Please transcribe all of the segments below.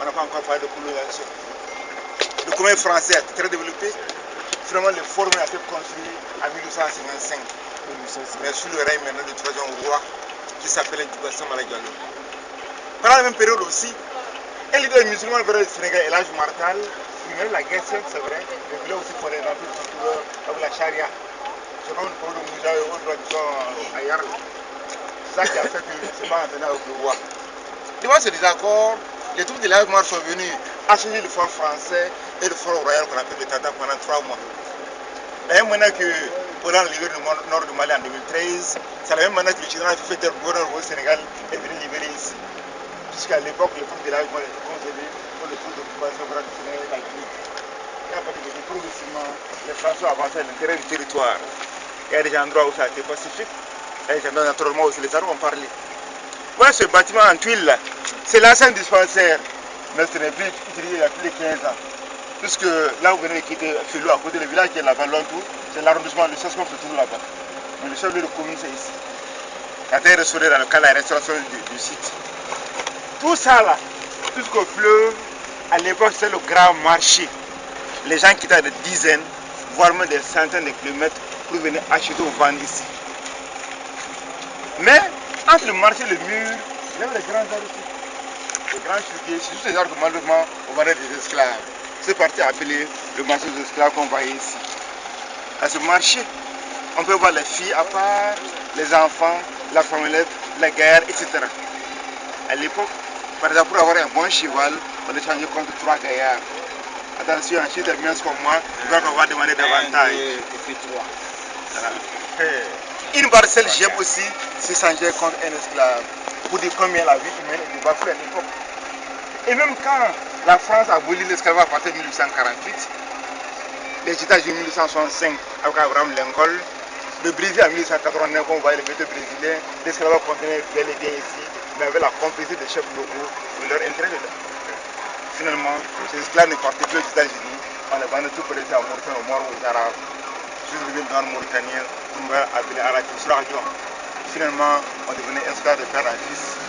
On n'a pas encore parlé de colonisation. Le commerce français est très développé. Finalement, le forum a été construit en 1855. Mais sous le règne maintenant du troisième roi qui s'appelait Djibril Maladialo. Pendant la même période aussi, un leader musulman vers le Sénégal, El Hadj Martal, il mène la guerre, c'est vrai, mais il voulait aussi fonder l'empire culturel avec la charia. C'est comme le problème de Moussa et autres disons ailleurs. C'est ça qui a fait que c'est pas entendu avec le roi. Devant ce désaccord, les troupes de l'El Hadj Martal sont venus acheter le fort français et le fort royal qu'on appelle le Tata pendant 3 mois. La même manière que pendant le libéré du nord du Mali en 2013, c'est la même manière que le général Fédère gouverneur au Sénégal est venu libérer ici. Jusqu'à l'époque, le truc de l'El Hadj Martal était concédé pour le truc d'occupation par le Sénégal et la Guinée. Et à partir de progressivement, les Français ont avancé à l'intérieur du territoire. Il y a des endroits où ça a été pacifique, et des endroits naturellement où les armes ont parlé. Voilà ce bâtiment en tuiles, c'est l'ancien dispensaire, mais ce n'est plus utilisé il y a plus de 15 ans. Puisque là où vous venez de quitter Filou, à côté du village qui est là-bas, c'est l'arrondissement de Soscom se trouve là-bas. Mais le chef de la commune, c'est ici. Ça a été restauré dans le cadre de la restauration du site. Tout ça là, jusqu'au fleuve, à l'époque c'était le grand marché. Les gens quittaient des dizaines, voire même des centaines de kilomètres pour venir acheter ou vendre ici. Mais entre le marché et le mur, il y avait des grands arbres ici. Des grands chupiers, c'est juste des arbres que malheureusement on vendait des esclaves. C'est parti appeler le marché des esclaves qu'on voyait ici. À ce marché, on peut voir les filles à part, les enfants, la femmelette, la guerre, etc. À l'époque, par exemple, pour avoir un bon cheval, on échangeait contre 3 gaillards. Attention, si tu es mince comme moi, tu vas pouvoir demander davantage. Voilà. Une parcelle j'aime aussi s'échangeait contre un esclave. Pour dire combien la vie humaine était bafouée à l'époque. Et même quand la France a aboli l'esclavage à partir de 1848, les États-Unis en 1865 avec Abraham Lincoln, le Brésil en 1889, quand on voyait les métaux brésiliens, l'esclavage continuait bel et bien ici, mais avec la complicité des chefs locaux et leur intérêt dedans. Finalement, ces esclaves ne partaient plus aux États-Unis, on les vendait tout près à Mauritanie, aux Morts, aux Arabes. Je suis devenu dans le Mauritanien, pour me appeler à la culture. Finalement, on devenait esclaves de père en fils.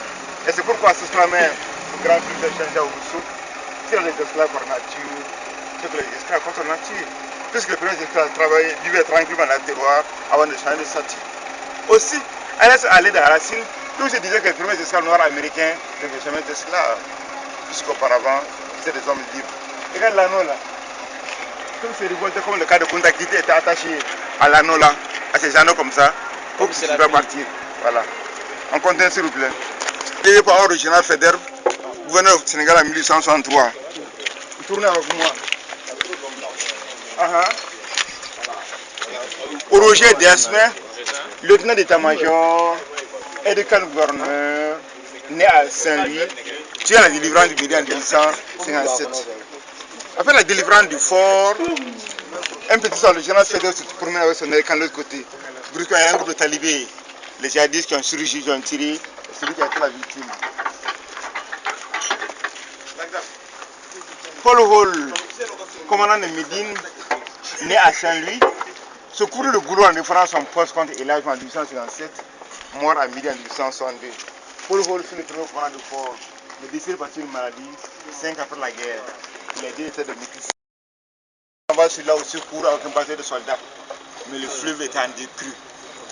Et c'est pourquoi ce sera même le grand film de Jean-Jacques Rousseau, c'est les esclaves par nature, c'est que les esclaves contre nature. Puisque les premiers esclaves vivaient tranquillement dans le terroir avant de changer de statut. Aussi, à l'aide de la racine, tous se disaient que les premiers esclaves noirs américains ne devaient jamais être esclaves. Puisqu'auparavant, c'était des hommes libres. Regarde l'anneau là. Comme c'est révolté, comme le cas de Kunta Kinte était attaché à l'anneau là, à ces anneaux comme ça, pour qu'il puisse partir. Voilà. On continue s'il vous plaît. Payé par ordre du général Faidherbe, gouverneur du Sénégal en 1863. Tournez avec moi. Roger Desmin, lieutenant d'état-major, éducat gouverneur, né à Saint-Louis, tué à la délivrance du Midi en 1857. Après la délivrance du fort, un petit soir, le général Faidherbe se promène avec son éléphant de l'autre côté. Brusquement, il y a un groupe de talibés, les djihadistes qui ont surgi, qui ont tiré, et celui qui a été la victime. Paul Hall, commandant de Médine, né à Saint-Louis, secouru le goulot en défendant son poste contre El Hadj en 1857, mort à Midi en 1862. Paul Hall fut le premier commandant du fort, mais décédé par une maladie 5 ans après la guerre. Il a dit était de métis. On va celui-là au secours avec un bateau de soldats, mais le fleuve était en décrue.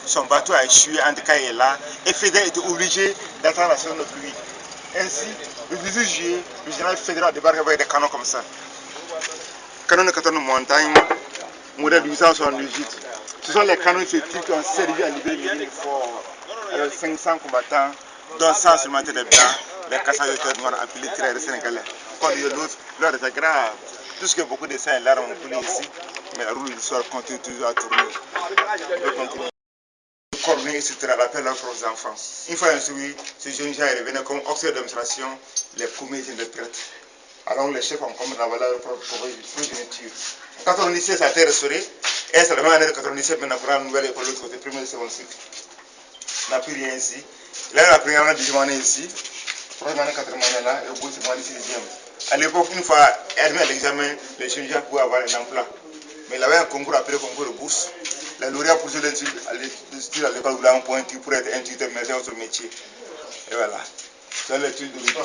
Son bateau a échoué entre Kaïla et Faidherbe était obligé d'attendre la saison de pluie. Ainsi, le 18 juillet, le général Faidherbe a débarqué avec des canons comme ça. Canons de 14 montagnes, modèle 1878. Ce sont les canons effectifs qui ont servi à libérer les lignes forts avec 500 combattants, dont 100 seulement étaient des blancs, les casseurs de tête noirs appelés tirailleurs sénégalais. Quand il y a d'autres, l'heure était grave, puisque beaucoup de sang et larmes ont coulé ici, mais la roue de l'histoire continue toujours à tourner. Cornet, etc., rappelle l'offre aux enfants. Une fois instruit, ces jeunes gens revenaient comme officiers d'administration, les commis de traite. Alors les chefs ont comme la valeur de progéniture. En 1997, ça a été restauré, et c'est la même année de 1997, maintenant, pour une nouvelle école de l'autre côté, premier et second cycle. On n'a plus rien ici. Là, la première année, deuxième année ici, troisième année, quatrième année là, et au bout, c'est sixième. À l'époque, une fois admis à l'examen, les jeunes gens pouvaient avoir un emploi. Mais il y avait un concours appelé concours de bourse. Les lauréats poursuivent l'étude à l'école voulaient un point pour être instituteur, mais c'est autre métier. Et voilà. C'est l'étude de l'État.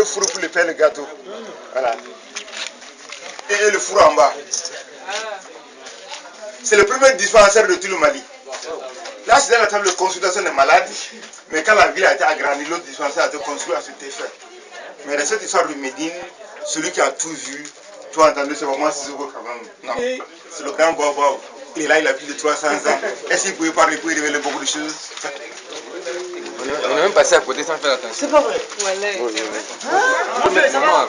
four pour le faire le gâteau. Voilà. Et le four en bas. C'est le premier dispensaire de tout le Mali. Là, c'était la table de consultation des malades. Mais quand la ville a été agrandie, l'autre dispensaire a été construit à cet effet. Mais dans cette histoire de Médine, celui qui a tout vu, tout entendu, c'est vraiment Sissoko quand même. Non, c'est le grand Bobo. Et là, il a plus de 300 ans. Est-ce qu'il pouvait parler pour révéler beaucoup de choses? On est même passé à côté sans faire attention. C'est pas vrai. Oui, oui. On peut mettre noir.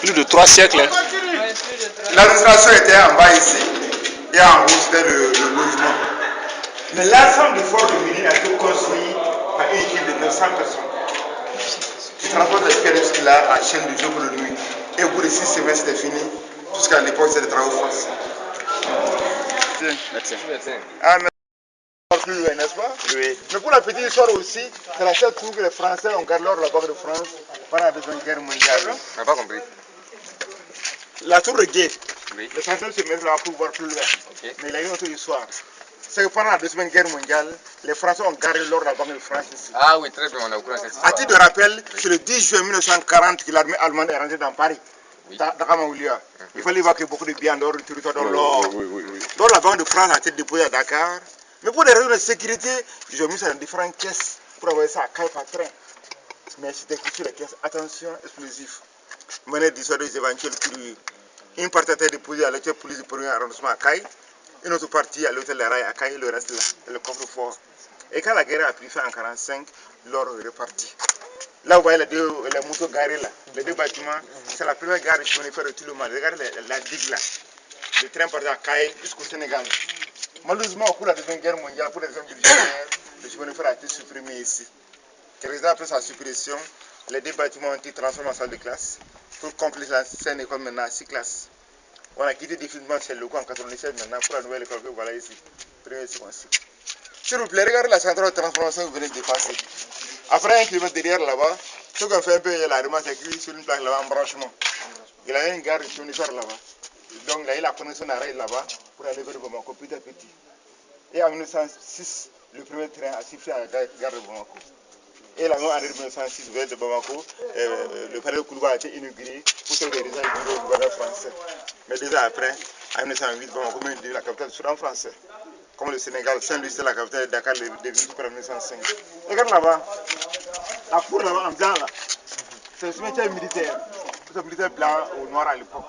Plus de 3 siècles. Hein. L'administration était en bas ici et en haut c'était le logement. Mais l'ensemble du fort de Médine a été construit par une équipe de 900 personnes qui transportent les pierres jusque-là à chaîne de jour pour de nuit. Et au bout de 6 semaines c'était fini, jusqu'à l'époque c'était des travaux forcés. Merci. Ah, mais plus loin, n'est-ce pas? Oui. Mais pour la petite histoire aussi, c'est la seule tour que les Français ont gardé lors de la Banque de France pendant la Deuxième Guerre mondiale. On n'a pas compris. La tour de guet, oui. Les Français se mettent là pour voir plus loin. Okay. Mais il y a une autre histoire. C'est que pendant la Deuxième Guerre mondiale, les Français ont gardé lors de la Banque de France ici. Ah oui, très bien, on a compris cette histoire. À titre de rappel, c'est le 10 juin 1940 que l'armée allemande est rentrée dans Paris. Oui. Il fallait évacuer beaucoup de biens en dehors du territoire de l'or. Donc la Banque de France a été déposée à Dakar. Mais pour des raisons de sécurité, ils ont mis ça dans différentes caisses pour envoyer ça à Caille par train. Mais c'était écrit sur les caisses, attention, explosif. Menée d'histoire des éventuels coups. Une partie a été déposée à l'hôtel police du premier arrondissement à Caille, une autre partie à l'hôtel de Rail à Caille, le reste là, le coffre-fort. Et quand la guerre a pris fin en 1945, l'or est reparti. Là, vous voyez les motos garées là, les deux bâtiments, c'est la première gare qui venait faire de tout le monde. Regardez la digue là, le train partait à Caille jusqu'au Sénégal. Malheureusement, au cours de la Deuxième Guerre mondiale, pour des raisons budgétaires, le chemin de fer a été supprimé ici. 13 ans après sa suppression, les deux bâtiments ont été transformés en salle de classe pour compléter l'ancienne école maintenant à 6 classes. On a quitté définitivement ces locaux en 1997 maintenant pour la nouvelle école que voilà ici. Première seconde. S'il vous plaît, regardez la centrale de transformation que vous venez de dépasser. Après 1 kilomètre derrière là-bas, ceux qui ont fait un peu la remarque, c'est écrit sur une plaque là-bas en branchement. Il y a une gare de chemin de fer là-bas. Donc là, il a connexion d'arrêt là-bas pour aller vers Bamako petit à petit. Et en 1906, le premier train a sifflé à la gare de Bamako. Et la même année 1906, vers de Bamako, le palais de Koulouba a été inauguré pour servir des résidents du gouvernement français. Mais 2 ans après, en 1908, Bamako est devenu la capitale du Soudan français. Comme le Sénégal, Saint-Louis c'est la capitale de Dakar, est devenu en 1905. Regarde là-bas, la cour là-bas en blanc là, c'est le cimetière militaire. C'est un militaire blanc ou noir à l'époque.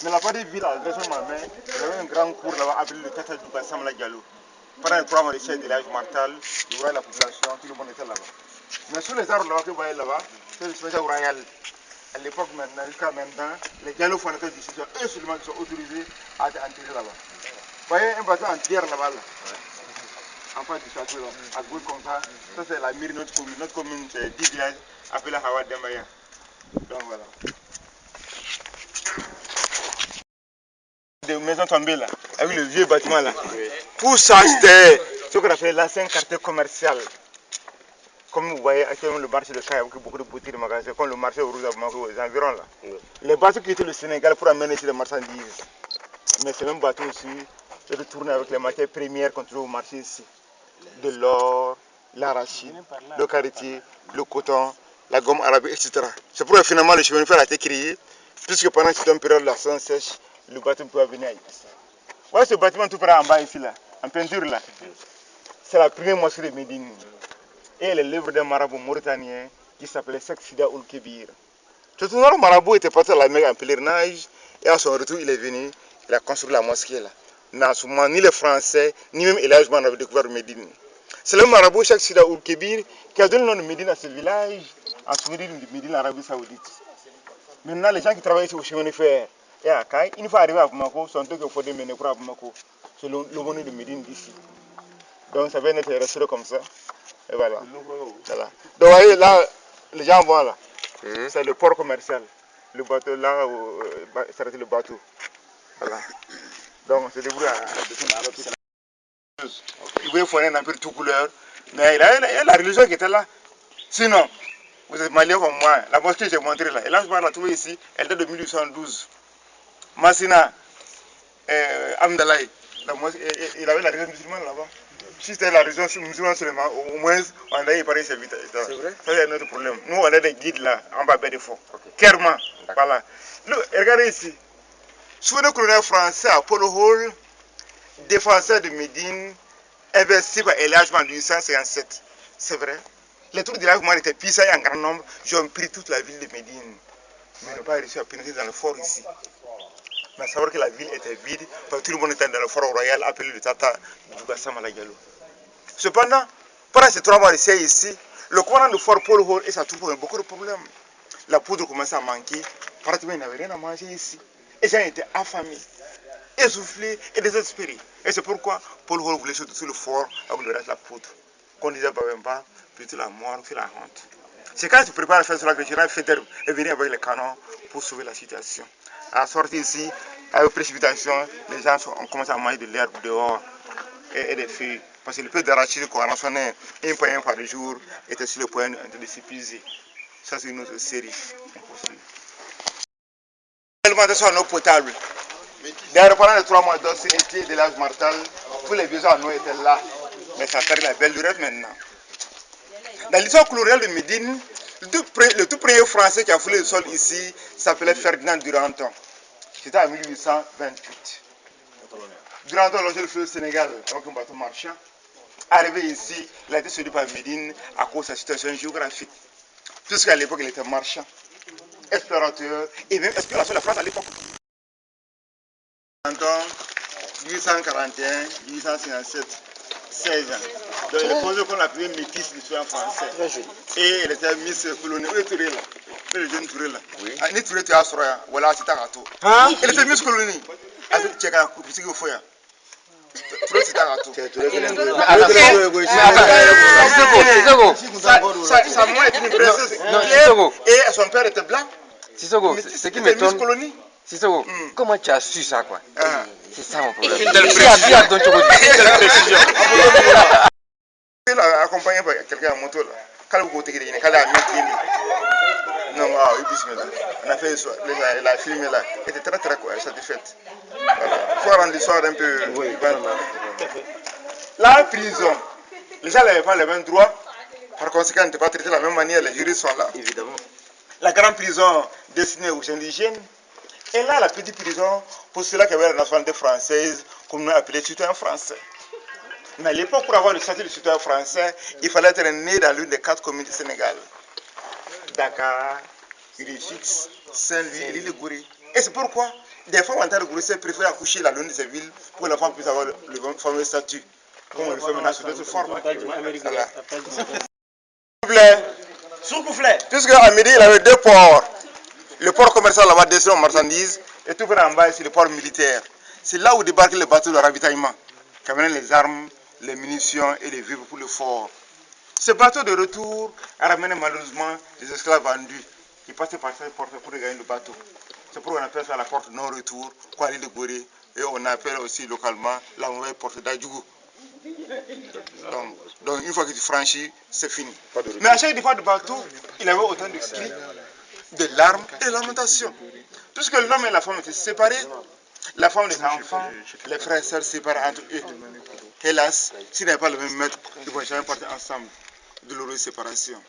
Mais la partie ville, à l'adresse de ma main, il y avait un grand cours là-bas appelé le Tata Douba Samla Diallo. Pendant les 3 mois de chef de village mental, il voyait la population, tout le monde était là-bas. Mais sur les arbres là-bas que vous voyez là-bas, c'est le cimetière royal. À l'époque maintenant, jusqu'à maintenant, les Diallo fondateurs d'ici sont eux seulement qui sont autorisés à être enterrés là-bas. Vous voyez un bâtiment en pierre là-bas là. En face du château là, à gauche comme ça, ça c'est la mairie de notre commune. Notre commune c'est 10 villages appelés Hawa Dembaya. Donc voilà. Des maisons tombées là, avec le vieux bâtiment là. Tout ça c'était ce qu'on appelle l'ancien quartier commercial. Comme vous voyez actuellement le marché de Caille avec beaucoup de boutiques de magasins, comme le marché au Rouge à Bamako, aux environs là. Les bateaux qui étaient le Sénégal pour amener ici les marchandises. Mais ces mêmes bateaux aussi, ils retournent avec les matières premières qu'on trouve au marché ici. De l'or, l'arachide, le caritier, le coton, la gomme arabique, etc. C'est pourquoi finalement le chemin de fer a été créé, puisque pendant cette période la saison sèche, le bateau peut venir ici. Voilà ce bâtiment tout près en bas ici, là, en peinture là. C'est la première mosquée de Médine. Et les livres d'un marabout mauritanien qui s'appelait Cheikh Sida Ould Kébir. Ce le marabout était parti à la Mecque en pèlerinage et à son retour il est venu, il a construit la mosquée là. Mais en ce moment, ni les Français, ni même Elhadji Omar n'avaient découvert Médine. C'est le marabout Cheikh Sida Ould Kébir qui a donné le nom de Médine à ce village en souvenir de Médine, l'Arabie Saoudite. Maintenant, les gens qui travaillent ici au chemin de fer et à Caille, une fois arrivés à Bamako, sont eux qu'il faut démener pour à Bamako. C'est l'aumônier de Médine d'ici. Donc ça vient d'être restauré comme ça. Et voilà. Voilà. Donc vous voyez là, les gens vont là. C'est le port commercial. Le bateau là où s'arrête le bateau. Voilà. Donc c'est débrouillé à il voulait fournir un empire de toute couleur. Mais il y a la religion qui était là. Sinon, vous êtes malien comme moi. La mosquée que j'ai montré là. Et là, je vais la trouver ici. Elle date de 1812. Massina, Amdalaï. Il avait la religion musulmane là-bas. Si c'était la région musulmane seulement, au moins, on a réparé ces vitres. C'est vrai? Ça, c'est notre problème. Nous, on a des guides là, en bas de fond. Clairement. Voilà. Regardez ici. Sous le colonel français Apollo Hall, défenseur de Médine, investi par élagement en 1857. C'est vrai. Les troupes de l'élagement étaient puissantes en grand nombre. Ils ont pris toute la ville de Médine. Mais ils n'ont pas réussi à pénétrer dans le fort ici. Mais à savoir que la ville était vide, parce que tout le monde était dans le fort royal appelé le Tata Djougassa Malagalo. Cependant, pendant ces 3 mois d'essai ici, le commandant de fort Paul Hall et sa troupe avaient beaucoup de problèmes. La poudre commençait à manquer, pratiquement ils n'avaient rien à manger ici. Et les gens étaient affamés, essoufflés et désespérés. Et c'est pourquoi Paul Hall voulait sauter sur le fort avec le reste de la poudre. Qu'on disait Babemba, puis la mort, puis la honte. C'est quand il se prépare à faire cela que le général Faidherbe est venu avec les canons pour sauver la situation. À la sortie ici, avec précipitation, les gens ont commencé à manger de l'herbe dehors et des feuilles. Parce que le peu d'arachide qu'on raffinait un par jour était sur le point de s'épuiser. Ça, c'est une autre série. L'alimentation en eau potable. D'ailleurs, pendant les 3 mois d'austérité de l'âge mortel, tous les besoins en eau étaient là. Mais ça fait la belle durée maintenant. Dans l'histoire coloniale de Médine, le tout premier Français qui a foulé le sol ici s'appelait Ferdinand Duranton. C'était en 1828. Duranton logeait le fleuve Sénégal avec un bateau marchand. Arrivé ici, il a été séduit par Médine à cause de sa situation géographique. Puisqu'à l'époque, il était marchand, explorateur et même exploration de la France à l'époque. Duranton, 1841-1857, 16 ans. Donc, il est posé comme la première métisse de l'histoire française. Et elle était Miss Colonie. Où est Touré là? Le jeune Touré là. Oui. Ni Touré, tu as Soroya. Voilà, c'est un gâteau. Elle était Miss Colonie. Avec Tchèque, c'est ce qu'il faut. Touré, c'est un gâteau. Sa maman était une princesse. Et son père était blanc. Sissoko, ce qui m'étonne. Sissoko, comment tu as su ça quoi? C'est ça mon problème. Une telle précision. Il a accompagné par quelqu'un à moto là. Quand vous côté il a non, on a fait la filmé là. Elle était très satisfaite. Il faut rendre l'histoire un peu. La prison, les gens n'avaient pas les mêmes droits. Par conséquent, ils n'étaient pas traités de la même manière. Les juristes sont là. Évidemment. La grande prison destinée aux indigènes. Et là, la petite prison, pour ceux-là qui avaient la nationalité française, comme nous appelons citoyen français. Mais à l'époque, pour avoir le statut de citoyen français, il fallait être né dans l'une des 4 communes du Sénégal. Dakar, Irifix, Saint-Louis et l'île de Gorée. Et c'est pourquoi des femmes en terre de Gorée préfèrent accoucher dans l'une de ces villes pour que la femme puisse avoir le fameux statut. Comme on le fait maintenant sur d'autres formes. Puisque à midi, il y avait 2 ports. Le port commercial là-bas destiné aux marchandises et tout en bas, c'est le port militaire. C'est là où débarquent les bateaux de ravitaillement, qui amènent les armes, les munitions et les vivres pour le fort. Ce bateau de retour a ramené malheureusement les esclaves vendus qui passaient par cette porte pour gagner le bateau. C'est pourquoi on appelle ça la porte non-retour, quoi l'île de Gorée, et on appelle aussi localement la mauvaise porte d'Adjougou. Donc une fois que tu franchis, c'est fini. Mais à chaque fois de bateau, il avait autant de cris, de larmes et de lamentations. Puisque l'homme et la femme étaient séparés, la femme et les enfants, les frères et sœurs séparés entre eux. Hélas, s'ils n'avaient pas le même maître, ils ne vont jamais partir ensemble. Douloureuse séparation.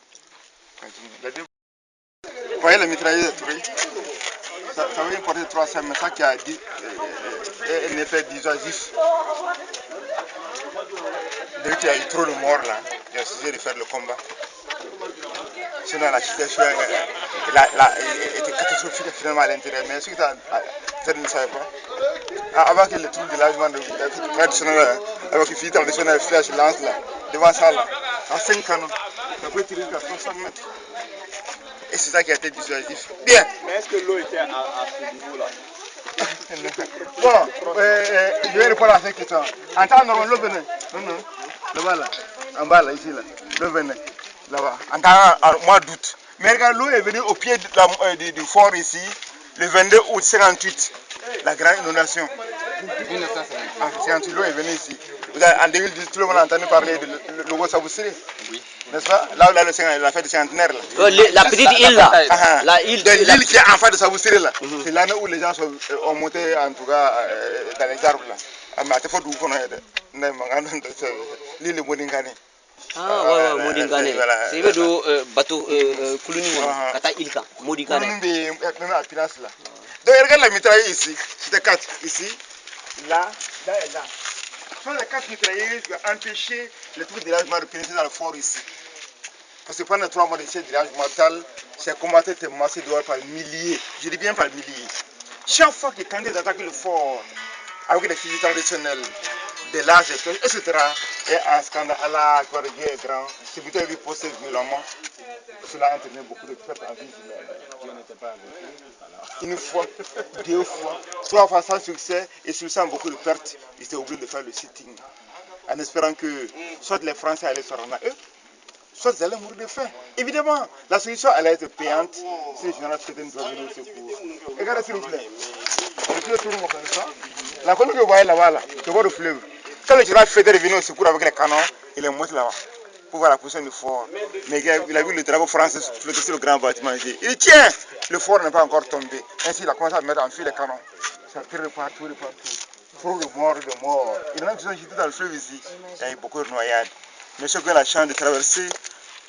Vous voyez la mitrailleuse de Touré? Ça veut porter 300, mais ça qui a dit un effet dissuasif. Dès qu'il y a eu trop de morts là, il a essayé de faire le combat. Sinon la situation était catastrophique finalement à l'intérieur. Mais ce que tu ne savais pas, avant que le truc de l'âgement traditionnel, avec une fille traditionnelle flèche lance là, devant ça là, à 5 canons, ça peut tirer jusqu'à 60 mètres. Et c'est ça qui a été dissuasif. Bien. Mais est-ce que l'eau était à ce niveau-là? Bon, je vais répondre à cette question. En temps normal, l'eau venait. Non, là-bas là, en bas là, ici là, l'eau venait. Là-bas, en temps mois d'août. Mais regarde, l'eau est venue au pied du fort ici, le 22 août 58, la grande inondation. 1958, l'eau est venue ici. En 2010, tout le monde a entendu parler du logo Saboussiri. Oui. N'est-ce pas? Là où la fête du centenaire. La petite île là. L'île qui est en face de Saboussiri là. C'est l'année où les gens ont monté en tout cas dans les arbres là. L'île de Modingane. Ah ouais, Modingane. C'est le bateau Koulouni, Kata Ilka, Modingane. Koulouni, même à Pinas là. Donc regarde la mitrailleuse ici. C'était 4 ici, là, là et là. Ce sont les 4 mitrailleuses qui ont empêché les troupes de dérangement de pénétrer dans le fort ici. Parce que pendant 3 mois de ces dérages mortels, ces combattants étaient massés dehors par milliers. Je dis bien par milliers. Chaque fois que quand ils attaquent le fort, avec des fusils traditionnels, des lases, etc., et un scandale à la Guerre est grand, c'est plutôt riposté violemment. Cela entraînait beaucoup de pertes en vie. Dieu n'était pas avec eux. Une fois, 2 fois, 3 fois sans succès, et sans beaucoup de pertes, ils étaient obligés de faire le sitting. En espérant que soit les Français allaient se rendre à eux, soit ils allaient mourir de faim. Évidemment, la solution allait être payante si les généraux faisaient une venir au secours. Regardez s'il vous plaît. Le fleuve tourne comme ça. La colonne que vous voyez là-bas, tu vois le fleuve. Quand le général Fédère est venu au secours avec les canons, il est monté là-bas pour voir la position du fort. Mais il a vu le drapeau français flotter sur le grand bâtiment. Il dit tiens, le fort n'est pas encore tombé. Ainsi, il a commencé à mettre en fil les canons. Ça tire de partout, de partout. Trop de morts, de morts. Il y en a qui sont jetés dans le fleuve ici. Il y a eu beaucoup de noyades. Mais ceux qui ont la chance de traverser,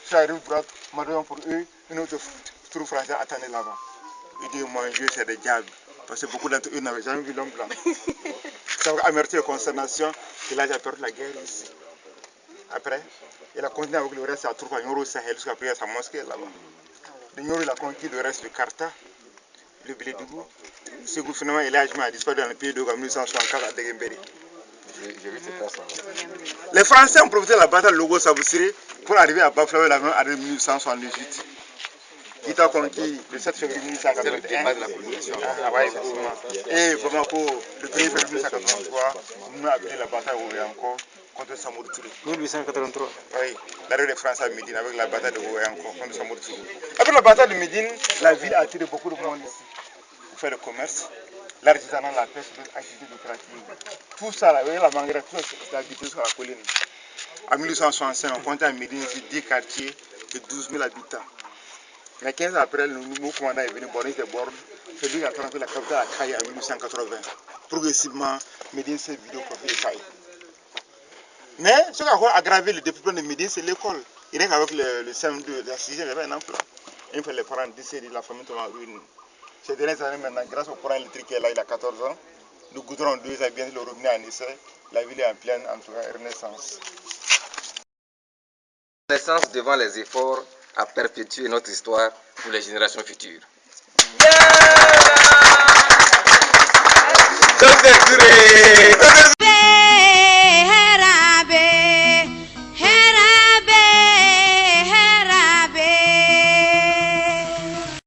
sur la rive droite, malheureusement pour eux, une autre troupe française attendait là-bas. Il dit mon Dieu, c'est des diables. Parce que beaucoup d'entre eux n'avaient jamais vu l'homme blanc. Ça a amerti la consternation qu'il a perdu la guerre ici. Après, il a continué avec le reste de sa troupe à Nyoro Sahel jusqu'à prier à sa mosquée là-bas. De Nyoro, il a conquis le reste de Karta, le Bilédougou. Ce gouvernement, il a disparu dans le pays de 1864 à Degemberi. Les Français ont profité de la bataille de Logo Saboussiri pour arriver à Baflawe en 1878. Il a conquis le 7 février 1881. Et Bamako, le 1er février 1883, nous avons appelé la bataille Ouéanko contre Samour Touré. 1883. Oui, l'arrivée des Français à Médine avec la bataille de Ouéanko contre Samour Touré. Après la bataille de Médine, la ville a attiré beaucoup de monde ici pour faire le commerce, l'artisanat, la pêche, l'activité lucrative. Tout ça, là, la mangrève, tout ça, c'est habité sur la colline. En 1865, on comptait à Médine ici 10 quartiers de 12 000 habitants. Mais 15 ans après, le nouveau commandant est venu, Boris de Bordes. C'est lui qui a transféré la capitale à Caille en 1880. Progressivement, Médine s'est vidé au profit de Caille. Mais ce qui a aggravé le développement de Médine, c'est l'école. Il est qu'avec le CM2, la 6e, il y avait un emploi. Une fois les parents décédés, la famille tombe en ruine. Ces dernières années maintenant, grâce au courant électrique qui est là, il a 14 ans. Le goudron 2 a bien le robinet en essai. La ville est en pleine, en tout cas, renaissance. Renaissance devant les efforts à perpétuer notre histoire pour les générations futures. Docteur Touré!